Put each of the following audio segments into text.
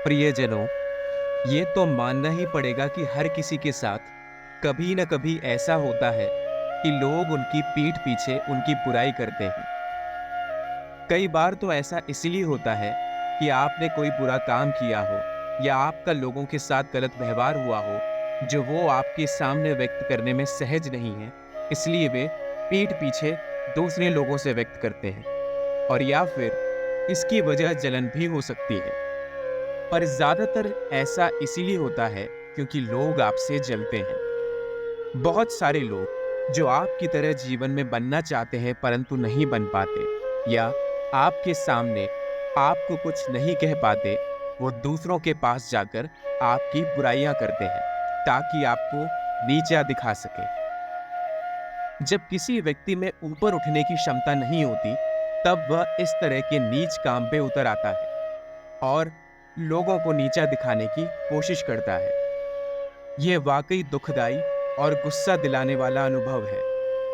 प्रियजनों, ये तो मानना ही पड़ेगा कि हर किसी के साथ कभी न कभी ऐसा होता है कि लोग उनकी पीठ पीछे उनकी बुराई करते हैं। कई बार तो ऐसा इसलिए होता है कि आपने कोई बुरा काम किया हो या आपका लोगों के साथ गलत व्यवहार हुआ हो, जो वो आपके सामने व्यक्त करने में सहज नहीं है, इसलिए वे पीठ पीछे दूसरे लोगों से व्यक्त करते हैं। और या फिर इसकी वजह जलन भी हो सकती है। पर ज्यादातर ऐसा इसीलिए होता है क्योंकि लोग आपसे जलते हैं। बहुत सारे लोग जो आपकी तरह जीवन में बनना चाहते हैं परंतु नहीं बन पाते, या आपके सामने आपको कुछ नहीं कह पाते, वो दूसरों के पास जाकर आपकी बुराइयां करते हैं ताकि आपको नीचा दिखा सके। जब किसी व्यक्ति में ऊपर उठने की क्षमता नहीं होती, तब वह इस तरह के नीच काम पे उतर आता है और लोगों को नीचा दिखाने की कोशिश करता है। यह वाकई दुखदाई और गुस्सा दिलाने वाला अनुभव है,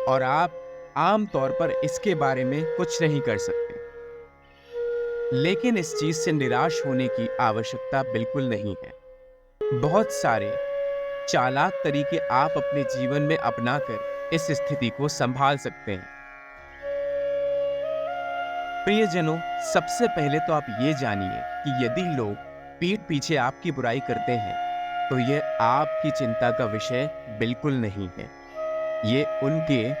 और आप आम तौर पर इसके बारे में कुछ नहीं कर सकते। लेकिन इस चीज से निराश होने की आवश्यकता बिल्कुल नहीं है। बहुत सारे चालाक तरीके आप अपने जीवन में अपनाकर इस स्थिति को संभाल सकते हैं। प्रियजनों, सबसे पहले तो आप ये जानिए कि यदि लोग पीठ पीछे आपकी बुराई करते हैं, तो यह आपकी चिंता का विषय बिल्कुल नहीं है। ये उनके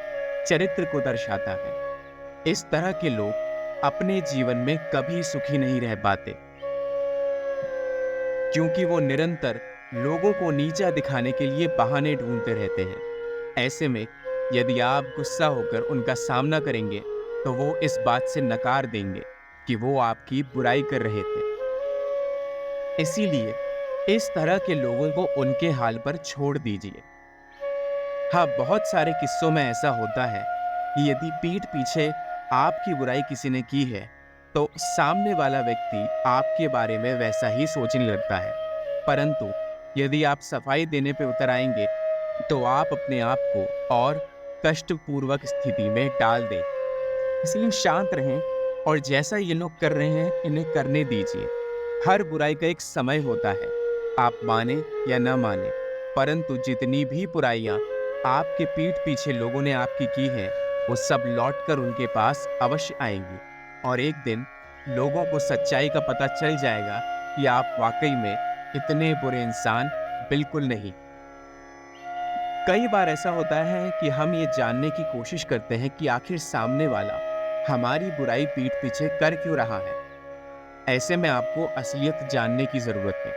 चरित्र को दर्शाता है। इस तरह के लोग अपने जीवन में कभी सुखी नहीं रह पाते, क्योंकि वो निरंतर लोगों को नीचा दिखाने के लिए बहाने ढूंढते रहते हैं। ऐसे में यदि आप गुस्सा होकर उनका सामना करेंगे, तो वो इस बात से नकार देंगे कि वो आपकी बुराई कर रहे थे। इसीलिए इस तरह के लोगों को उनके हाल पर छोड़ दीजिए। हाँ, बहुत सारे किस्सों में ऐसा होता है कि यदि पीठ पीछे आपकी बुराई किसी ने की है, तो सामने वाला व्यक्ति आपके बारे में वैसा ही सोचने लगता है। परंतु यदि आप सफाई देने पे उतर आएंगे, तो आप अपने आप को और कष्टपूर्वक स्थिति में डाल दें। इसलिए शांत रहें और जैसा ये लोग कर रहे हैं, इन्हें करने दीजिए। हर बुराई का एक समय होता है, आप माने या न माने, परंतु जितनी भी बुराइयां आपके पीठ पीछे लोगों ने आपकी की है, वो सब लौटकर उनके पास अवश्य आएंगी। और एक दिन लोगों को सच्चाई का पता चल जाएगा कि आप वाकई में इतने बुरे इंसान बिल्कुल नहीं। कई बार ऐसा होता है कि हम ये जानने की कोशिश करते हैं कि आखिर सामने वाला हमारी बुराई पीठ पीछे कर क्यों रहा है। ऐसे में आपको असलियत जानने की जरूरत है।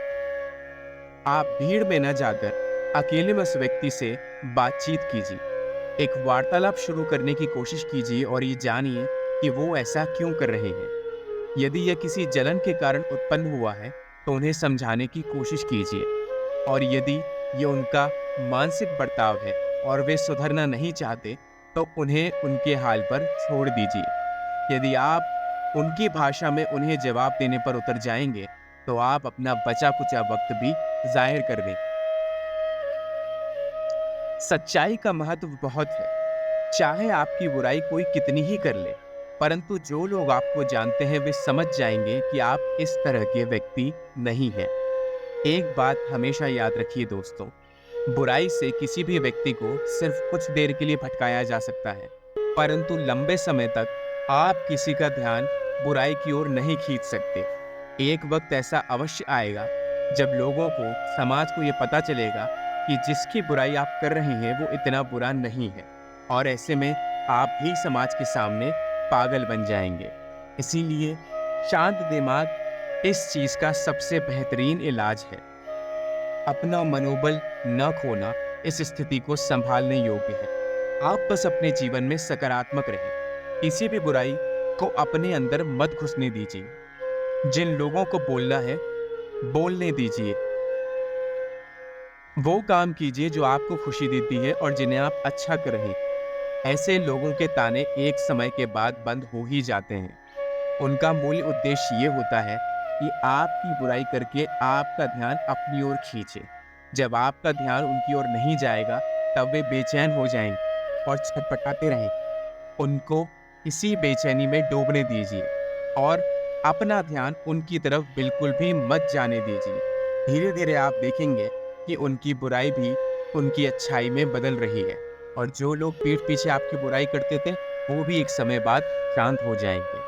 आप भीड़ में न जाकर अकेले में उस व्यक्ति से बातचीत कीजिए। एक वार्तालाप शुरू करने की कोशिश कीजिए और ये जानिए कि वो ऐसा क्यों कर रहे हैं। यदि यह किसी जलन के कारण उत्पन्न हुआ है, तो उन्हें समझाने की कोशिश कीजिए। और यदि ये उनका मानसिक बर्ताव है और वे सुधरना नहीं चाहते, तो उन्हें उनके हाल पर छोड़ दीजिए। यदि आप उनकी भाषा में उन्हें जवाब देने पर उतर जाएंगे, तो आप अपना बचा कुचा वक्त भी जाहिर कर दें। सच्चाई का महत्व बहुत है। चाहे आपकी बुराई कोई कितनी ही कर ले, परंतु जो लोग आपको जानते हैं वे समझ जाएंगे कि आप इस तरह के व्यक्ति नहीं हैं। एक बात हमेशा याद रखिए दोस्तों, बुराई से किसी भी व्यक्ति को सिर्फ कुछ देर के लिए भटकाया जा सकता है, परंतु लंबे समय तक आप किसी का ध्यान बुराई की ओर नहीं खींच सकते। एक वक्त ऐसा अवश्य आएगा जब लोगों को, समाज को ये पता चलेगा कि जिसकी बुराई आप कर रहे हैं वो इतना बुरा नहीं है, और ऐसे में आप भी समाज के सामने पागल बन जाएंगे। इसीलिए शांत दिमाग इस चीज का सबसे बेहतरीन इलाज है। अपना मनोबल न खोना इस स्थिति को संभालने योग्य है। आप बस अपने जीवन में सकारात्मक रहें। किसी भी बुराई को अपने अंदर मत घुसने दीजिए। जिन लोगों को बोलना है, बोलने दीजिए। वो काम कीजिए जो आपको खुशी देती है और जिन्हें आप अच्छा कर रहे हैं। ऐसे लोगों के ताने एक समय के बाद बंद हो ही जाते हैं। उनका मूल उद्देश्य ये होता है कि आपकी बुराई करके आपका ध्यान अपनी ओर खींचे। जब आपका ध्यान उनकी ओर नहीं जाएगा, तब वे बेचैन हो जाएंगे और छटपटाते रहेंगे। उनको इसी बेचैनी में डूबने दीजिए और अपना ध्यान उनकी तरफ बिल्कुल भी मत जाने दीजिए। धीरे-धीरे आप देखेंगे कि उनकी बुराई भी उनकी अच्छाई में बदल रही है और जो लोग पीठ पीछे आपकी बुराई करते थे, वो भी एक समय बाद शांत हो जाएँगे।